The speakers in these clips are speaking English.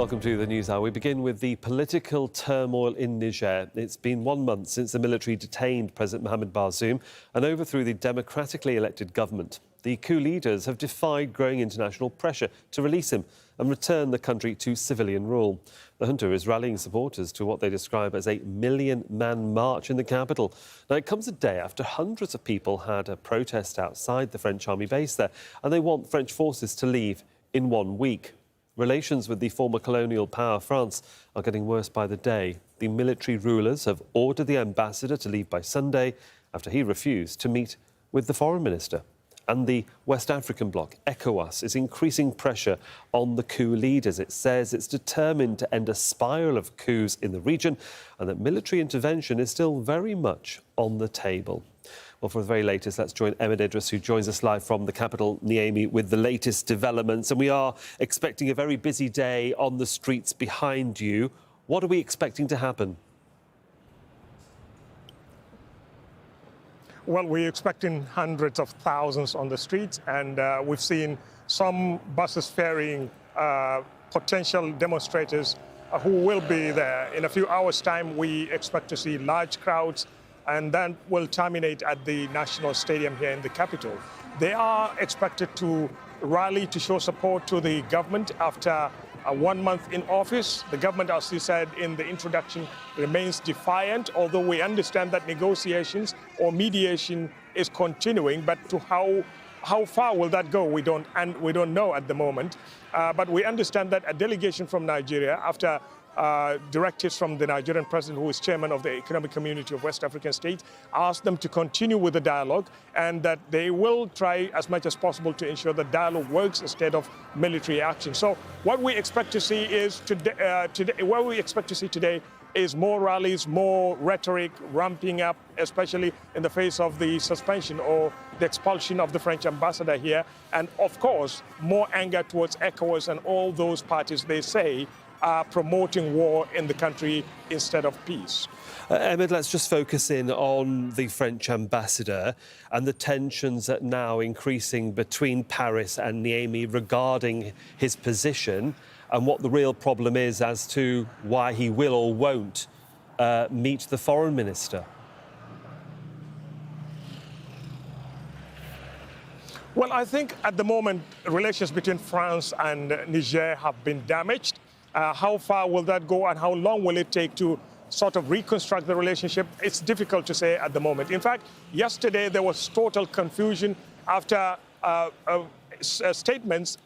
Welcome to the News Hour. We begin with the political turmoil in Niger. It's been 1 month since the military detained President Mohamed Bazoum and overthrew the democratically elected government. The coup leaders have defied growing international pressure to release him and return the country to civilian rule. The junta is rallying supporters to what they describe as a million-man march in the capital. Now, it comes a day after hundreds of people had a protest outside the French army base there, and they want French forces to leave in 1 week. Relations with the former colonial power France are getting worse by the day. The military rulers have ordered the ambassador to leave by Sunday after he refused to meet with the foreign minister. And the West African bloc, ECOWAS, is increasing pressure on the coup leaders. It says it's determined to end a spiral of coups in the region and that military intervention is still very much on the table. Well, for the very latest, let's join Ahmed Idris, who joins us live from the capital, Niamey, with the latest developments. And we are expecting a very busy day on the streets behind you. What are we expecting to happen? Well, we're expecting hundreds of thousands on the streets, and we've seen some buses ferrying potential demonstrators who will be there. In a few hours' time, we expect to see large crowds, and then will terminate at the National Stadium here in the capital. They are expected to rally to show support to the government after 1 month in office. The government, as you said in the introduction, remains defiant, although we understand that negotiations or mediation is continuing, but to how far will that go, we don't know at the moment. But we understand that a delegation from Nigeria, after directives from the Nigerian president, who is chairman of the Economic Community of West African States, asked them to continue with the dialogue and that they will try as much as possible to ensure that dialogue works instead of military action. So what we expect to see is today is more rallies, more rhetoric ramping up, especially in the face of the suspension or the expulsion of the French ambassador here, and of course more anger towards ECOWAS and all those parties they say are promoting war in the country instead of peace. Ahmed, let's just focus in on the French ambassador and the tensions that now increasing between Paris and Niamey regarding his position and what the real problem is as to why he will or won't meet the foreign minister. Well, I think at the moment relations between France and Niger have been damaged. How far will that go and how long will it take to sort of reconstruct the relationship? It's difficult to say at the moment. In fact, yesterday there was total confusion after statements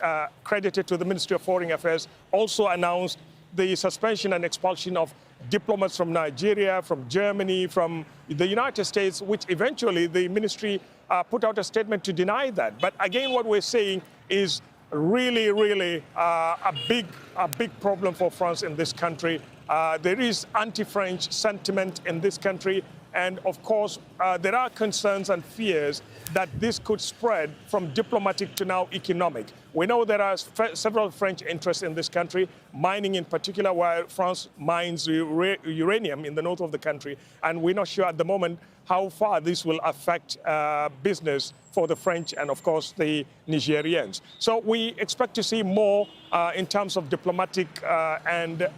credited to the Ministry of Foreign Affairs also announced the suspension and expulsion of diplomats from Nigeria, from Germany, from the United States, which eventually the ministry put out a statement to deny that. But again, what we're saying is really a big problem for France in this country. There is anti-French sentiment in this country. And of course, there are concerns and fears that this could spread from diplomatic to now economic. We know there are several French interests in this country, mining in particular, where France mines uranium in the north of the country. And we're not sure at the moment how far this will affect business for the French and, of course, the Nigerians. So we expect to see more in terms of diplomatic and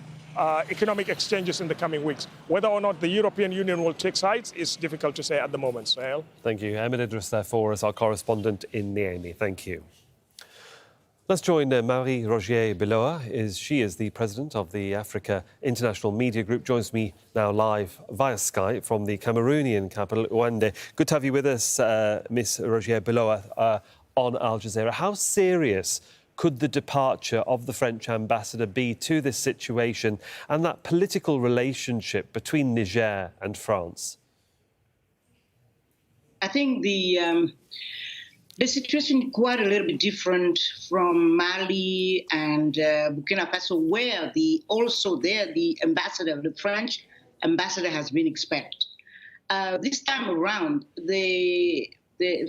economic exchanges in the coming weeks. Whether or not the European Union will take sides is difficult to say at the moment. Sahel. Thank you. Ahmed Idris there for us, our correspondent in Niamey. Thank you. Let's join Marie-Rogier Biloa. She is the president of the Africa International Media Group. Joins me now live via Skype from the Cameroonian capital, Yaounde. Good to have you with us, Miss Rogier Biloa, on Al Jazeera. How serious could the departure of the French ambassador be to this situation and that political relationship between Niger and France? I think the situation is quite a little bit different from Mali and Burkina Faso, where the ambassador, the French ambassador, has been expelled. This time around,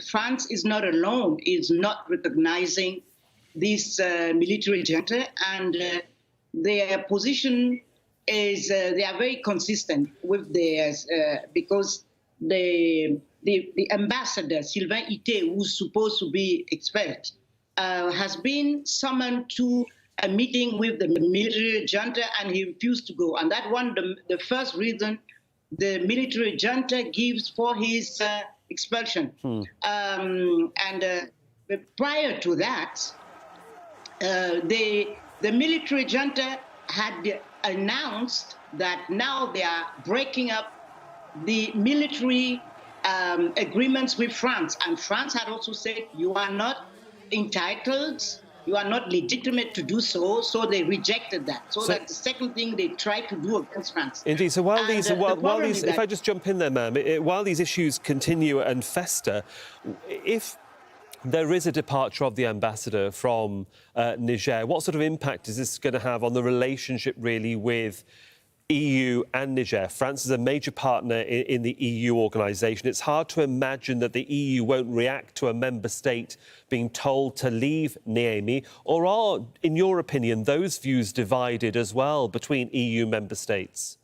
France is not alone, is not recognizing this military junta, and their position is they are very consistent with theirs because the ambassador, Sylvain Ité, who's supposed to be expelled, has been summoned to a meeting with the military junta, and he refused to go. And that one, the first reason the military junta gives for his expulsion. Prior to that, the military junta had announced that now they are breaking up the military agreements with France. And France had also said, you are not entitled, you are not legitimate to do so, so they rejected that. So that's the second thing they tried to do against France. Indeed. So while these, if I just jump in there, ma'am, while these issues continue and fester, if there is a departure of the ambassador from Niger, what sort of impact is this going to have on the relationship, really, with EU and Niger? France is a major partner in the EU organisation. It's hard to imagine that the EU won't react to a member state being told to leave Niamey. Or are, in your opinion, those views divided as well between EU member states?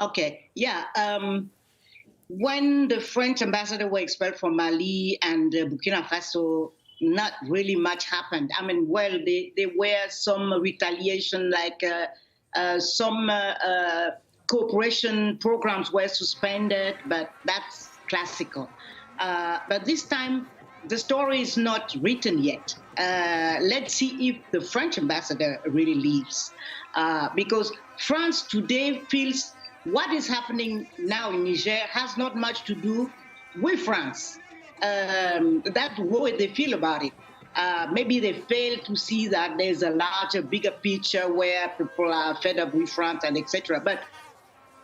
OK, yeah. When the French ambassador were expelled from Mali and Burkina Faso, not really much happened. I mean, well, there were some retaliation, like some cooperation programs were suspended, but that's classical. But this time, the story is not written yet. Let's see if the French ambassador really leaves. Because France today feels what is happening now in Niger has not much to do with France. That's the way they feel about it. Maybe they fail to see that there's a larger, bigger picture where people are fed up with France and etc. But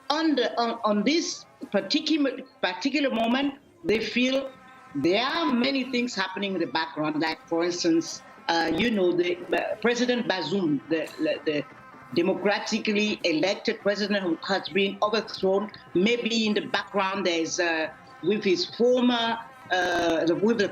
on this particular moment, they feel there are many things happening in the background. Like, for instance, the President Bazoum, the democratically elected president who has been overthrown. Maybe in the background there's with the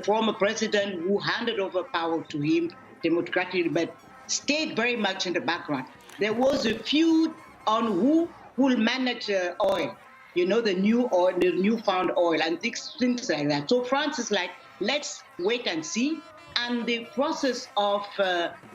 former president who handed over power to him democratically, but stayed very much in the background. There was a feud on who will manage oil, the new oil, the newfound oil, and things like that. So France is like, let's wait and see. And the process of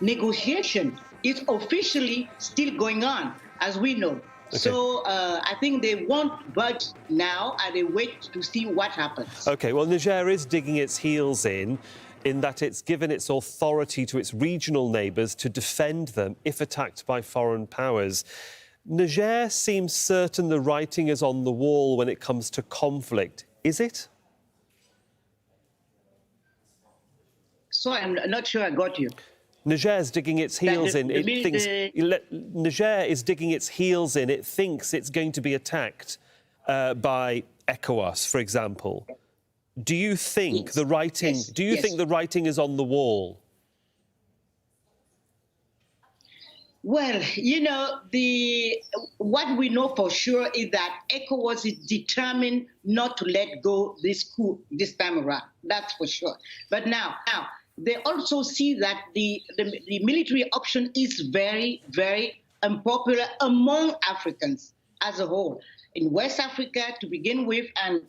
negotiation is officially still going on, as we know. Okay. So I think they won't budge now, and they wait to see what happens. OK, well, Niger is digging its heels in that it's given its authority to its regional neighbours to defend them if attacked by foreign powers. Niger seems certain the writing is on the wall when it comes to conflict. Is it? So I'm not sure I got you. Niger's digging its heels in. Niger is digging its heels in. It thinks it's going to be attacked by ECOWAS, for example. Do you think the writing? Yes. Do you think the writing is on the wall? Well, what we know for sure is that ECOWAS is determined not to let go this coup this time around. That's for sure. But now. They also see that the military option is very, very unpopular among Africans as a whole, in West Africa to begin with, and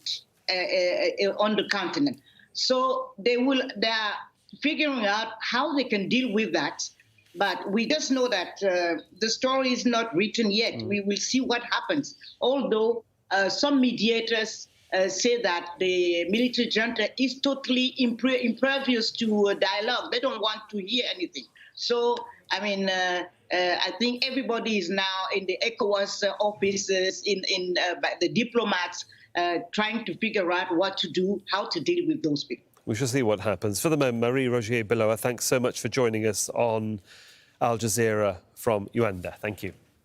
on the continent. So they are figuring out how they can deal with that. But we just know that the story is not written yet. We will see what happens. Although some mediators say that the military junta is totally impervious to dialogue. They don't want to hear anything. So, I mean, I think everybody is now in the ECOWAS offices, the diplomats, trying to figure out what to do, how to deal with those people. We shall see what happens. For the moment, Marie-Rogier Biloa, thanks so much for joining us on Al Jazeera from Yaounde. Thank you.